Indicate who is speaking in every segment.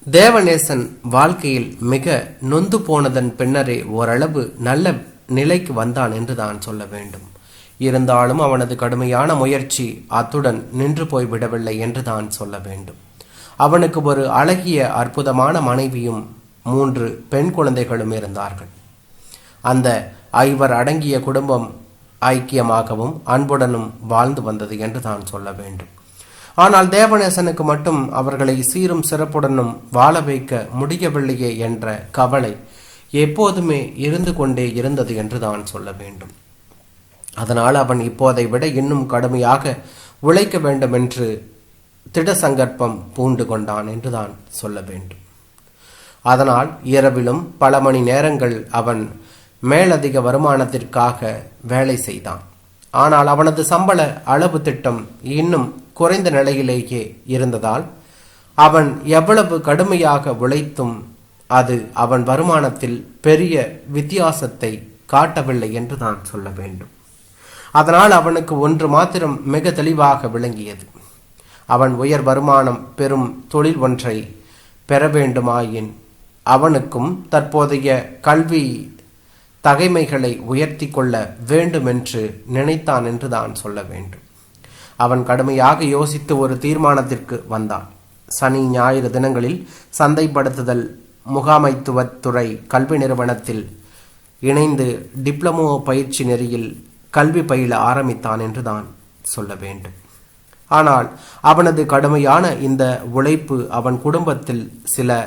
Speaker 1: தேவநேசன் வாழ்க்கையில் மிக நொந்து போனதன் பின்னரே ஓரளவு நல்ல நிலைக்கு வந்தான் என்று தான் சொல்ல வேண்டும். இருந்தாலும் அவனது கடுமையான முயற்சி அத்துடன் நின்று போய்விடவில்லை என்று தான் சொல்ல வேண்டும். அவனுக்கு ஒரு அழகிய அற்புதமான மனைவியும் 3 பெண் குழந்தைகளும் இருந்தார்கள். அந்த 5 அடங்கிய குடும்பம் ஐக்கியமாகவும் அன்புடனும் வாழ்ந்து வந்தது என்று தான் சொல்ல வேண்டும். ஆனால் தேவநேசனுக்கு மட்டும் அவர்களை சீரும் சிறப்புடனும் வாழ வைக்க முடியவில்லையே என்ற கவலை எப்போதுமே இருந்து கொண்டே இருந்தது என்று தான் சொல்ல வேண்டும். அதனால் அவன் இப்போதை விட இன்னும் கடுமையாக உழைக்க வேண்டும் என்று திட சங்கற்பம் பூண்டு கொண்டான் என்று தான் சொல்ல வேண்டும். அதனால் இரவிலும் பல மணி நேரங்கள் அவன் மேலதிக வருமானத்திற்காக வேலை செய்தான். ஆனால் அவனது சம்பள அளவு திட்டம் இன்னும் குறைந்த நிலையிலேயே இருந்ததால் அவன் எவ்வளவு கடுமையாக உழைத்தும் அது அவன் வருமானத்தில் பெரிய வித்தியாசத்தை காட்டவில்லை என்று தான் சொல்ல வேண்டும். அதனால் அவனுக்கு ஒன்று மாத்திரம் மிக தெளிவாக விளங்கியது. அவன் உயர் வருமானம் பெறும் தொழில் ஒன்றை பெற வேண்டுமாயின் அவனுக்கும் தற்போதைய கல்வி தகைமைகளை உயர்த்தி கொள்ள வேண்டும் என்று நினைத்தான் என்று தான் சொல்ல வேண்டும். அவன் கடுமையாக யோசித்து ஒரு தீர்மானத்திற்கு வந்தான். சனி ஞாயிறு தினங்களில் சந்தைப்படுத்துதல் முகாமைத்துவத்துறை கல்வி நிறுவனத்தில் இணைந்து டிப்ளமோ பயிற்சி நெறியில் கல்வி பயில ஆரம்பித்தான் என்று தான் சொல்ல வேண்டும். ஆனால் அவனது கடுமையான இந்த உழைப்பு அவன் குடும்பத்தில் சில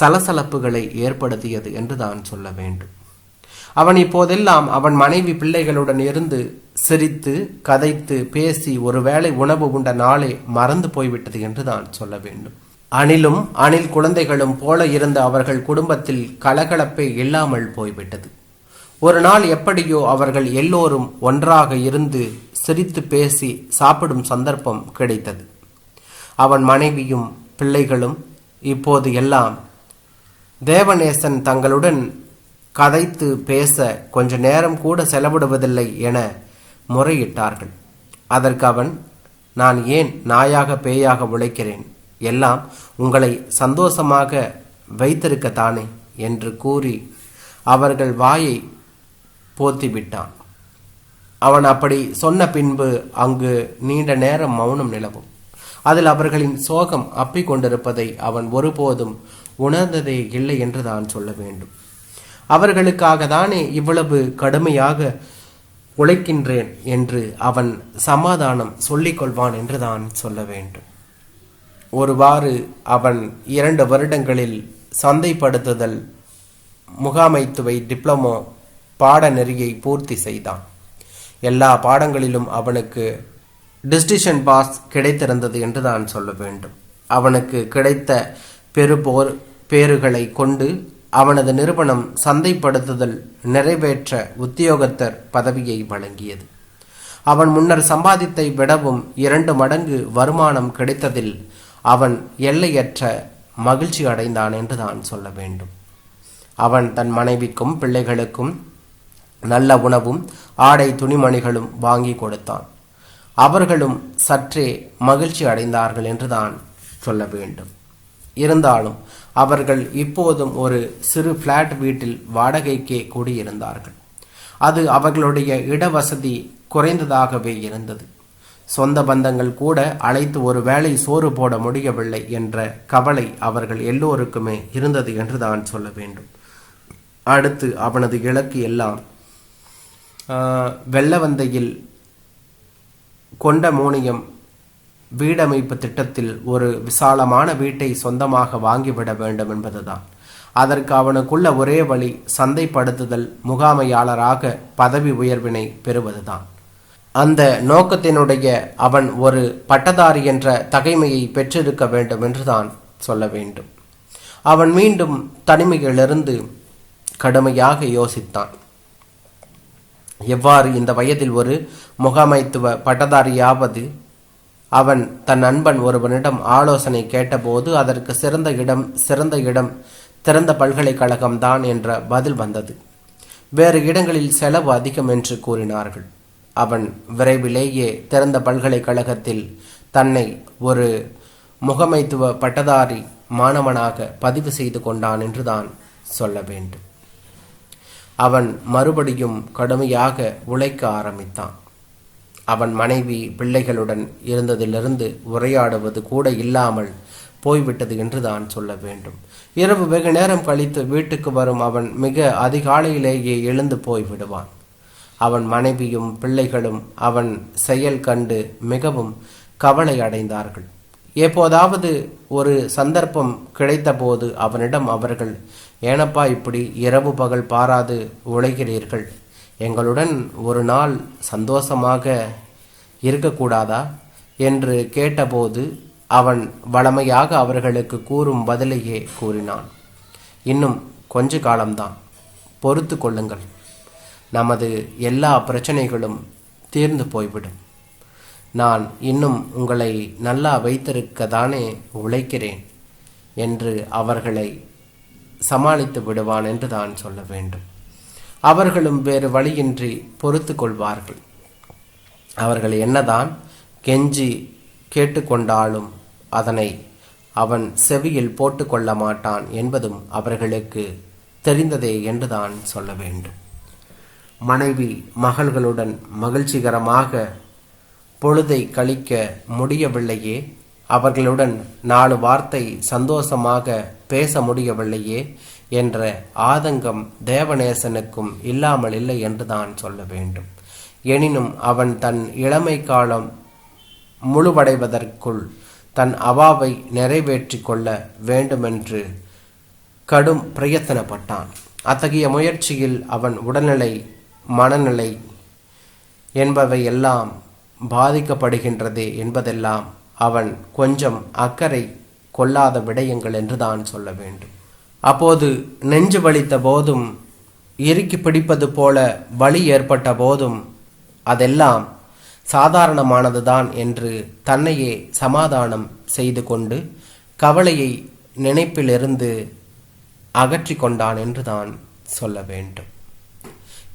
Speaker 1: சலசலப்புகளை ஏற்படுத்தியது என்று தான் சொல்ல வேண்டும். அவன் இப்போதெல்லாம் அவன் மனைவி பிள்ளைகளுடன் இருந்து சிரித்து கதைத்து பேசி ஒருவேளை உணவு உண்ட நாளே மறந்து போய்விட்டது என்று தான் சொல்ல வேண்டும். அணிலும் அணில் குழந்தைகளும் போல இருந்த அவர்கள் குடும்பத்தில் கலகலப்பே இல்லாமல் போய்விட்டது. ஒரு நாள் எப்படியோ அவர்கள் எல்லோரும் ஒன்றாக இருந்து சிரித்து பேசி சாப்பிடும் சந்தர்ப்பம் கிடைத்தது. அவன் மனைவியும் பிள்ளைகளும் இப்போது எல்லாம் தேவநேசன் தங்களுடன் கதைத்து பேச கொஞ்ச நேரம் கூட செலவிடுவதில்லை என முறையிட்டார்கள். அதற்கு அவன், நான் ஏன் நாயாக பேயாக உழைக்கிறேன், எல்லாம் உங்களை சந்தோஷமாக வைத்திருக்கத்தானே என்று கூறி அவர்கள் வாயை போத்திவிட்டான். அவன் அப்படி சொன்ன பின்பு அங்கு நீண்ட நேரம் மௌனம் நிலவும். அதில் அவர்களின் சோகம் அப்பிக் கொண்டிருப்பதை அவன் ஒருபோதும் உணர்ந்ததே இல்லை என்று தான் சொல்ல வேண்டும். அவர்களுக்காக தானே இவ்வளவு கடுமையாக உழைக்கின்றேன் என்று அவன் சமாதானம் சொல்லிக் கொள்வான் என்று தான் சொல்ல வேண்டும். ஒருவாறு அவன் 2 வருடங்களில் சந்தைப்படுத்துதல் முகாமைத்துவை டிப்ளமோ பாடநெறியை பூர்த்தி செய்தான். எல்லா பாடங்களிலும் அவனுக்கு டிஸ்டிங்ஷன் பாஸ் கிடைத்திருந்தது என்று தான் சொல்ல வேண்டும். அவனுக்கு கிடைத்த பேறுகளை கொண்டு அவனது நிறுவனம் சந்தைப்படுத்துதல் நிறைவேற்ற உத்தியோகத்தர் பதவியை வழங்கியது. அவன் முன்னர் சம்பாதித்தை விடவும் 2 மடங்கு வருமானம் கிடைத்ததில் அவன் எல்லையற்ற மகிழ்ச்சி அடைந்தான் என்று தான் சொல்ல வேண்டும். அவன் தன் மனைவிக்கும் பிள்ளைகளுக்கும் நல்ல உணவும் ஆடை துணிமணிகளும் வாங்கி கொடுத்தான். அவர்களும் சற்றே மகிழ்ச்சி அடைந்தார்கள் என்று தான் சொல்ல வேண்டும். இருந்தாலும் அவர்கள் இப்போதும் ஒரு சிறு பிளாட் வீட்டில் வாடகைக்கே கூடியிருந்தார்கள். அது அவர்களுடைய இடவசதி குறைந்ததாகவே இருந்தது. சொந்த பந்தங்கள் கூட அழைத்து ஒரு வேளை சோறு போட முடியவில்லை என்ற கவலை அவர்கள் எல்லோருக்குமே இருந்தது என்று தான் சொல்ல வேண்டும். அடுத்து அவனது இலக்கு எல்லாம் வெள்ளவந்தையில் கொண்டமோனியம் வீடமைப்பு திட்டத்தில் ஒரு விசாலமான வீட்டை சொந்தமாக வாங்கிவிட வேண்டும் என்பதுதான். அதற்கு அவனுக்குள்ள ஒரே வழி சந்தைப்படுத்துதல் முகாமையாளராக பதவி உயர்வினை பெறுவதுதான். அந்த நோக்கத்தினுடைய அவன் ஒரு பட்டதாரி என்ற தகைமையை பெற்றிருக்க வேண்டும் என்றுதான் சொல்ல வேண்டும். அவன் மீண்டும் தனிமையிலிருந்து கடுமையாக யோசித்தான். எவ்வாறு இந்த வயதில் ஒரு முகாமைத்துவ பட்டதாரியாவது? அவன் தன் நண்பன் ஒருவனிடம் ஆலோசனை கேட்டபோது அதற்கு சிறந்த இடம் திறந்த பல்கலைக்கழகம்தான் என்ற பதில் வந்தது. வேறு இடங்களில் செலவு அதிகம் என்று கூறினார்கள். அவன் விரைவிலேயே திறந்த பல்கலைக்கழகத்தில் தன்னை ஒரு முகமைத்துவ பட்டதாரி மாணவனாக பதிவு செய்து கொண்டான் என்றுதான் சொல்ல வேண்டும். அவன் மறுபடியும் கடுமையாக உழைக்க ஆரம்பித்தான். அவன் மனைவி பிள்ளைகளுடன் இருந்ததிலிருந்து உரையாடுவது கூட இல்லாமல் போய்விட்டது என்றுதான் சொல்ல வேண்டும். இரவு வெகு நேரம் கழித்து வீட்டுக்கு வரும் அவன் மிக அதிகாலையிலேயே எழுந்து போய்விடுவான். அவன் மனைவியும் பிள்ளைகளும் அவன் செயல் கண்டு மிகவும் கவலை அடைந்தார்கள். எப்போதாவது ஒரு சந்தர்ப்பம் கிடைத்தபோது அவனிடம் அவர்கள், ஏனப்பா இப்படி இரவு பகல் பாராது உழைக்கிறீர்கள், எங்களுடன் ஒரு நாள் சந்தோஷமாக இருக்கக்கூடாதா என்று கேட்டபோது அவன் வளமையாக அவர்களுக்கு கூறும் பதிலையே கூறினான். இன்னும் கொஞ்ச காலம்தான், பொறுத்து கொள்ளுங்கள், நமது எல்லா பிரச்சனைகளும் தீர்ந்து போய்விடும். நான் இன்னும் உங்களை நல்லா வைத்திருக்கத்தானே உழைக்கிறேன் என்று அவர்களை சமாளித்து விடுவான் என்று தான் சொல்ல வேண்டும். அவர்களும் வேறு வழியின்றி பொறுத்து கொள்வார்கள். அவர்கள் என்னதான் கெஞ்சி கேட்டுக்கொண்டாலும் அதனை அவன் செவியில் போட்டுக்கொள்ள மாட்டான் என்பதும் அவர்களுக்கு தெரிந்ததே என்றுதான் சொல்ல வேண்டும். மனைவி மகள்களுடன் மகிழ்ச்சிகரமாக பொழுதை கழிக்க முடியவில்லையே, அவர்களுடன் 4 வார்த்தை சந்தோஷமாக பேச முடியவில்லையே என்ற ஆதங்கம் தேவநேசனுக்கும் இல்லாமல் இல்லை என்றுதான் சொல்ல வேண்டும். எனினும் அவன் தன் இளமை காலம் முழுவடைவதற்குள் தன் அவாவை நிறைவேற்றி கொள்ள வேண்டுமென்று கடும் பிரயத்தனப்பட்டான். அத்தகைய முயற்சியில் அவன் உடல்நிலை, மனநிலை என்பவை எல்லாம் பாதிக்கப்படுகின்றது என்பதெல்லாம் அவன் கொஞ்சம் அக்கறை கொள்ளாத விடயங்கள் என்றுதான் சொல்ல வேண்டும். அப்போது நெஞ்சு வலித்த போதும், இறுக்கி பிடிப்பது போல வலி ஏற்பட்ட போதும் அதெல்லாம் சாதாரணமானதுதான் என்று தன்னையே சமாதானம் செய்து கொண்டு கவலையை நினைப்பிலிருந்து அகற்றி கொண்டான் என்றுதான் சொல்ல வேண்டும்.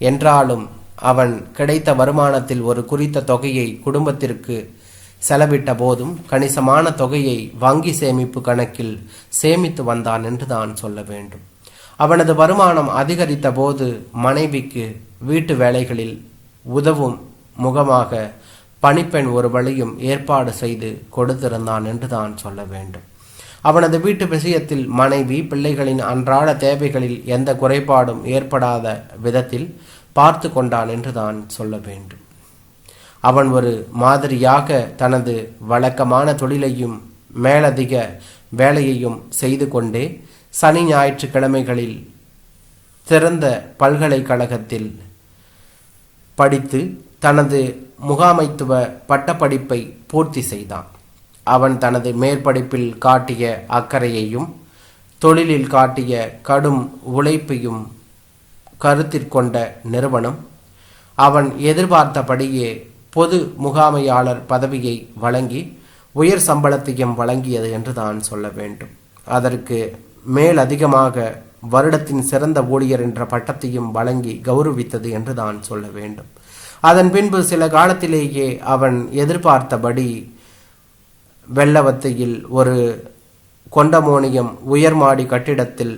Speaker 1: என்றாலும் அவன் கிடைத்த வருமானத்தில் ஒரு குறித்த தொகையை குடும்பத்திற்கு செலவிட்ட போதும் கணிசமான தொகையை வங்கி சேமிப்பு கணக்கில் சேமித்து வந்தான் என்றுதான் சொல்ல வேண்டும். அவனது வருமானம் அதிகரித்த போது மனைவிக்கு வீட்டு வேலைகளில் உதவும் முகமாக பணிப்பெண் ஒரு வழியும் ஏற்பாடு செய்து கொடுத்திருந்தான் என்றுதான் சொல்ல வேண்டும். அவனது வீட்டு விஷயத்தில் மனைவி பிள்ளைகளின் அன்றாட தேவைகளில் எந்த குறைபாடும் ஏற்படாத விதத்தில் பார்த்து கொண்டான் என்றுதான் சொல்ல வேண்டும். அவன் ஒரு மாதிரியாக தனது வழக்கமான தொழிலையும் மேலதிக வேலையையும் செய்து கொண்டே சனி ஞாயிற்றுக்கிழமைகளில் திறந்த பல்கலைக்கழகத்தில் படித்து தனது முகாமைத்துவ பட்டப்படிப்பை பூர்த்தி செய்தான். அவன் தனது மேற்படிப்பில் காட்டிய அக்கறையையும் தொழிலில் காட்டிய கடும் உழைப்பையும் கருத்திற்கொண்ட நிறுவனம் அவன் எதிர்பார்த்தபடியே பொது முகாமையாளர் பதவியை வழங்கி உயர் சம்பளத்தையும் வழங்கியது என்று தான் சொல்ல வேண்டும். அதற்கு மேல் அதிகமாக வருடத்தின் சிறந்த ஊழியர் என்ற பட்டத்தையும் வழங்கி கௌரவித்தது என்று தான் சொல்ல வேண்டும். அதன் பின்பு சில காலத்திலேயே அவன் எதிர்பார்த்தபடி வெள்ளவத்தையில் ஒரு கொண்டமோனியம் உயர்மாடி கட்டிடத்தில்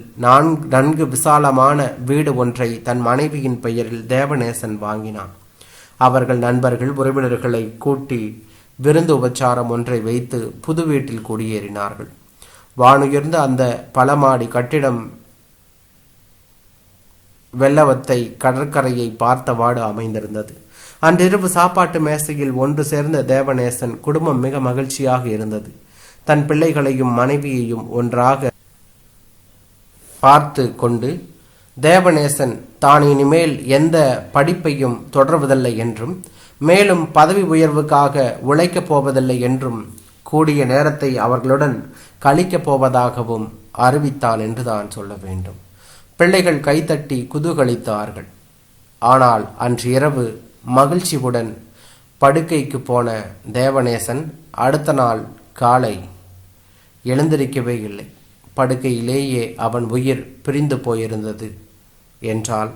Speaker 1: நன்கு விசாலமான வீடு ஒன்றை தன் மனைவியின் பெயரில் தேவநேசன் வாங்கினான். அவர்கள் நண்பர்கள் உறவினர்களை கூட்டி விருந்து உபச்சாரம் ஒன்றை வைத்து புது வீட்டில் குடியேறினார்கள். வானுயர்ந்த அந்த பலமாடி கட்டிடம் வெள்ளவத்தை கடற்கரையை பார்த்தவாடு அமைந்திருந்தது. அன்றிரவு சாப்பாட்டு மேசையில் ஒன்று சேர்ந்த தேவநேசன் குடும்பம் மிக மகிழ்ச்சியாக இருந்தது. தன் பிள்ளைகளையும் மனைவியையும் ஒன்றாக பார்த்து கொண்டு தேவநேசன் தான் இனிமேல் எந்த படிப்பையும் தொடர்வதில்லை என்றும் மேலும் பதவி உயர்வுக்காக உழைக்கப் போவதில்லை என்றும் கூடிய நேரத்தை அவர்களுடன் கழிக்கப் போவதாகவும் அறிவித்தான் என்றுதான் சொல்ல வேண்டும். பிள்ளைகள் கைத்தட்டி குதூகலித்தார்கள். ஆனால் அன்று இரவு மகிழ்ச்சியுடன் படுக்கைக்கு போன தேவநேசன் அடுத்த நாள் காலை எழுந்திருக்கவே இல்லை. படுக்கையிலேயே அவன் உயிர் பிரிந்து போயிருந்தது என்றான்.